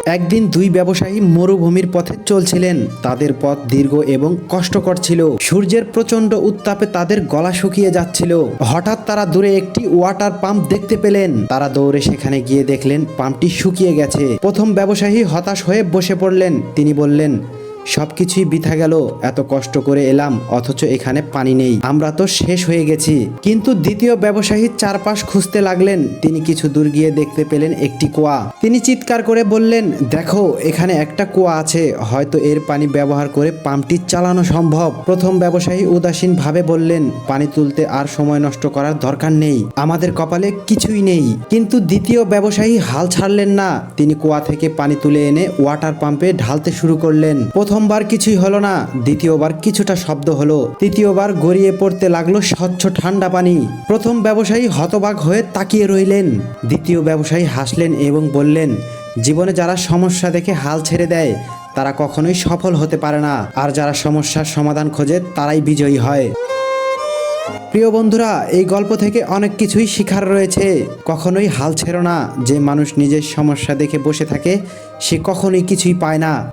একদিন দুই ব্যবসায়ী মরুভূমির পথে চলছিলেন। তাদের পথ দীর্ঘ এবং কষ্টকর ছিল। সূর্যের প্রচণ্ড উত্তাপে তাদের গলা শুকিয়ে যাচ্ছিল। হঠাৎ তারা দূরে একটি ওয়াটার পাম্প দেখতে পেলেন। তারা দৌড়ে সেখানে গিয়ে দেখলেন পাম্পটি শুকিয়ে গেছে। প্রথম ব্যবসায়ী হতাশ হয়ে বসে পড়লেন। তিনি বললেন, সবকিছুই বৃথা গেল, এত কষ্ট করে এলাম অথচ এখানে পানি নেই, আমরা তো শেষ হয়ে গেছি। কিন্তু দ্বিতীয় ব্যবসায়ী চারপাশ খুঁজতে লাগলেন। তিনি কিছু দূর গিয়ে দেখতে পেলেন একটি কুয়া। তিনি চিৎকার করে বললেন, দেখো এখানে একটা কুয়া আছে, হয়তো এর পানি ব্যবহার করে পাম্পটি চালানো সম্ভব। প্রথম ব্যবসায়ী উদাসীন ভাবে বললেন, পানি তুলতে আর সময় নষ্ট করার দরকার নেই, আমাদের কপালে কিছুই নেই। কিন্তু দ্বিতীয় ব্যবসায়ী হাল ছাড়লেন না। তিনি কুয়া থেকে পানি তুলে এনে ওয়াটার পাম্পে ঢালতে শুরু করলেন। প্রথমবার কিছুই হলো না, দ্বিতীয়বার কিছুটা শব্দ হলো, তৃতীয়বার গড়িয়ে পড়তে লাগলো স্বচ্ছ ঠান্ডা পানি। প্রথম ব্যবসায়ী হতবাক হয়ে তাকিয়ে রইলেন। দ্বিতীয় ব্যবসায়ী হাসলেন এবং বললেন, জীবনে যারা সমস্যা দেখে হাল ছেড়ে দেয় তারা কখনোই সফল হতে পারে না, আর যারা সমস্যার সমাধান খোঁজে তারাই বিজয়ী হয়। প্রিয় বন্ধুরা, এই গল্প থেকে অনেক কিছুই শিখার রয়েছে। কখনোই হাল ছেড়ো না। যে মানুষ নিজের সমস্যা দেখে বসে থাকে সে কখনোই কিছুই পায় না।